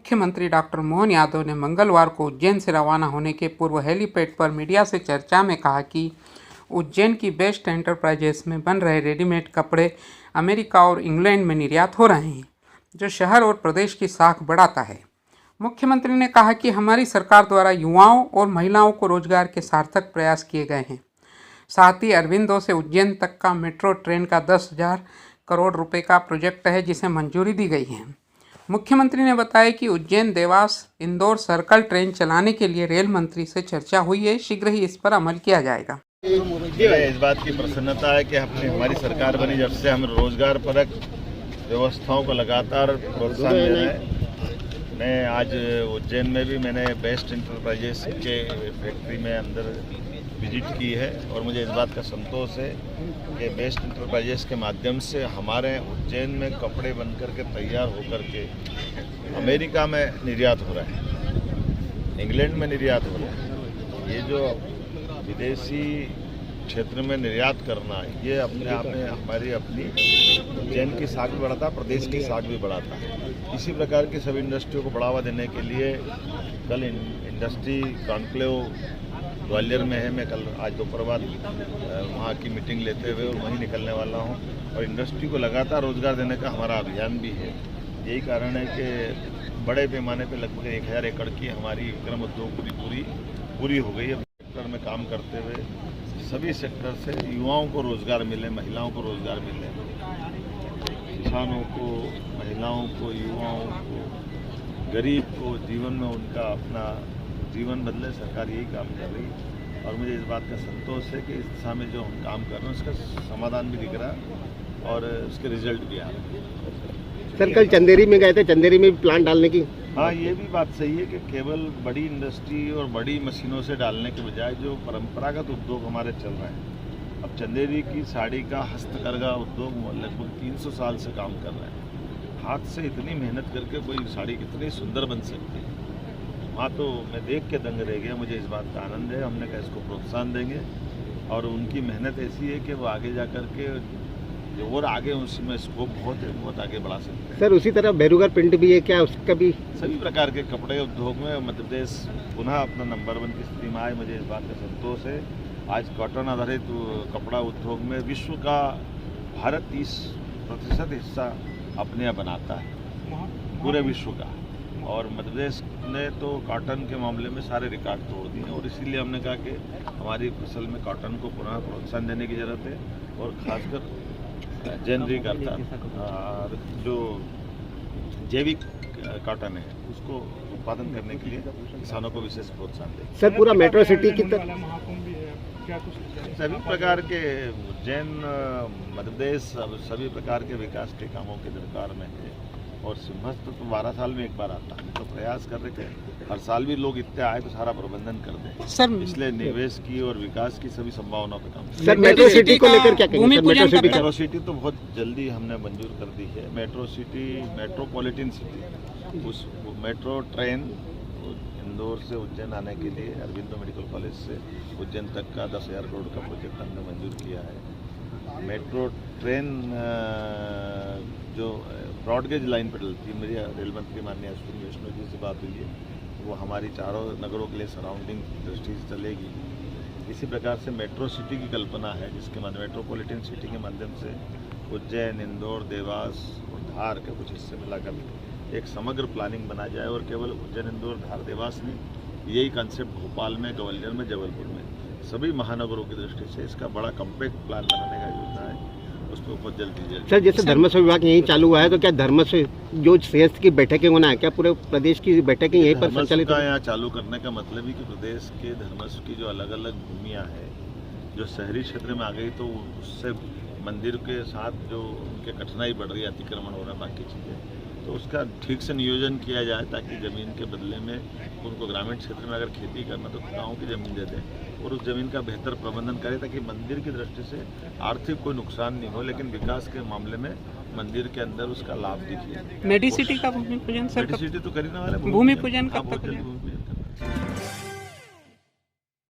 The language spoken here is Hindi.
मुख्यमंत्री डॉक्टर मोहन यादव ने मंगलवार को उज्जैन से रवाना होने के पूर्व हेलीपैड पर मीडिया से चर्चा में कहा कि उज्जैन की बेस्ट एंटरप्राइजेस में बन रहे रेडीमेड कपड़े अमेरिका और इंग्लैंड में निर्यात हो रहे हैं, जो शहर और प्रदेश की साख बढ़ाता है। मुख्यमंत्री ने कहा कि हमारी सरकार द्वारा युवाओं और महिलाओं को रोजगार के सार्थक प्रयास किए गए हैं। साथ ही अरविंदो से उज्जैन तक का मेट्रो ट्रेन का 10,000 करोड़ रुपए का प्रोजेक्ट है, जिसे मंजूरी दी गई है। मुख्यमंत्री ने बताया कि उज्जैन देवास इंदौर सर्कल ट्रेन चलाने के लिए रेल मंत्री से चर्चा हुई है। शीघ्र ही इस पर अमल किया जाएगा। इस बात की प्रसन्नता है कि हमारी सरकार बनी जब से हम रोजगार परक व्यवस्थाओं को लगातार प्रोत्साहन दे रहे हैं। मैं आज उज्जैन में भी मैंने बेस्ट इंटरप्राइजेस के फैक्ट्री में अंदर विजिट की है और मुझे इस बात का संतोष है कि बेस्ट इंटरप्राइजेस के माध्यम से हमारे उज्जैन में कपड़े बनकर के तैयार होकर के अमेरिका में निर्यात हो रहा है, इंग्लैंड में निर्यात हो रहा है। ये जो विदेशी क्षेत्र में निर्यात करना, ये अपने आप में हमारी अपनी उज्जैन की साख भी बढ़ाता है, प्रदेश की साख भी बढ़ाता है। इसी प्रकार की सभी इंडस्ट्रियों को बढ़ावा देने के लिए कल इंडस्ट्री कॉन्क्लेव ग्वालियर में है। मैं कल आज दोपहर बाद वहाँ की मीटिंग लेते हुए और वहीं निकलने वाला हूँ और इंडस्ट्री को लगातार रोजगार देने का हमारा अभियान भी है। यही कारण है कि बड़े पैमाने पर लगभग 1000 एकड़ की हमारी विक्रम उद्योग पूरी हो गई है। सेक्टर में काम करते हुए सभी सेक्टर से युवाओं को रोजगार मिले, महिलाओं को रोजगार मिले, किसानों को, महिलाओं को, युवाओं को, गरीब को जीवन में उनका अपना जीवन बदले। सरकार यही काम कर रही है और मुझे इस बात का संतोष है कि इस दिशा में जो हम काम कर रहे हैं उसका समाधान भी दिख रहा है और उसके रिजल्ट भी आ रहे हैं। सर, कल चंदेरी में गए थे, चंदेरी में भी प्लांट डालने की। हाँ, ये भी बात सही है कि केवल बड़ी इंडस्ट्री और बड़ी मशीनों से डालने के बजाय जो परंपरागत उद्योग हमारे चल रहे हैं, अब चंदेरी की साड़ी का हस्तकरघा उद्योग लगभग 300 साल से काम कर रहे हैं। हाथ से इतनी मेहनत करके कोई साड़ी कितनी सुंदर बन सकती है, वहाँ तो मैं देख के दंग रह गया। मुझे इस बात का आनंद है। हमने कहा इसको प्रोत्साहन देंगे और उनकी मेहनत ऐसी है कि वो आगे जा कर के जो और आगे उसमें स्कोप बहुत आगे बढ़ा सकते हैं। सर, उसी तरह बेरुगर प्रिंट भी है क्या, उसका भी? सभी प्रकार के कपड़े उद्योग में मध्य प्रदेश पुनः अपना नंबर 1 की स्थिति में आए, मुझे इस बात का संतोष है। आज कॉटन आधारित कपड़ा उद्योग में विश्व का भारत 30% हिस्सा अपने यहाँ बनाता है पूरे विश्व का, और मध्य प्रदेश ने तो कॉटन के मामले में सारे रिकॉर्ड तोड़ दिए और इसीलिए हमने कहा कि हमारी फसल में कॉटन को पुनः प्रोत्साहन देने की जरूरत है और खासकर जेनरिक अर्थात जो जैविक कॉटन है उसको उत्पादन करने के लिए किसानों को विशेष प्रोत्साहन दें। सर, पूरा मेट्रो सिटी की तरह सभी प्रकार के उज्जैन मध्य प्रदेश सभी प्रकार के विकास के कामों के दरकार में है और सिंहस्थ तो 12 साल में एक बार आता है, तो प्रयास कर रहे थे हर साल भी लोग इतने आए तो सारा प्रबंधन कर दें सर। इसलिए निवेश की और विकास की सभी संभावनाओं पर काम। सर, मेट्रो सिटी को लेकर क्या कहेंगे? मेट्रो सिटी तो बहुत जल्दी हमने मंजूर कर दी है। मेट्रो सिटी, मेट्रोपॉलिटन सिटी, उस मेट्रो ट्रेन इंदौर से उज्जैन आने के लिए अरविंदो मेडिकल कॉलेज से उज्जैन तक का 10,000 करोड़ का प्रोजेक्ट हमने मंजूर किया है। मेट्रो ट्रेन जो ब्रॉडगेज लाइन पर डलती है, मेरी रेल मंत्री माननीय अश्विनी वैष्णव जी से बात हुई है, वो हमारी चारों नगरों के लिए सराउंडिंग दृष्टि से चलेगी। इसी प्रकार से मेट्रो सिटी की कल्पना है जिसके माध्यम मेट्रोपॉलिटन सिटी के माध्यम से उज्जैन, इंदौर, देवास और धार के कुछ हिस्से मिलाकर एक समग्र प्लानिंग बना जाए और केवल उज्जैन, इंदौर, धार, देवास नहीं, यही कंसेप्ट भोपाल में, ग्वालियर में, जबलपुर में सभी महानगरों की दृष्टि से इसका बड़ा कम्पैक्ट प्लान बनाने का योजना है। उसको बहुत जल्दी सर, जैसे धर्मस्व विभाग यहीं चालू हुआ है तो क्या धर्मस्व जो श्रेष्ठ की बैठकें होना है, क्या पूरे प्रदेश की बैठकें यहीं पर संचालित है? यहाँ चालू करने का मतलब ही कि प्रदेश के धर्मस्व की जो अलग अलग भूमियाँ हैं जो शहरी क्षेत्र में आ गई तो उससे मंदिर के साथ जो उनके कठिनाई बढ़ रही है, अतिक्रमण हो रहा है, बाकी चीज़ें, तो उसका ठीक से नियोजन किया जाए ताकि ज़मीन के बदले में उनको ग्रामीण क्षेत्र में अगर खेती करना तो गाँव की ज़मीन दे दें और उस ज़मीन का बेहतर प्रबंधन करें ताकि मंदिर की दृष्टि से आर्थिक कोई नुकसान नहीं हो, लेकिन विकास के मामले में मंदिर के अंदर उसका लाभ दिखे। मेडी सिटी का भूमि पूजन सर, मेडी सिटी तो करने वाले भूमि पूजन कब तक?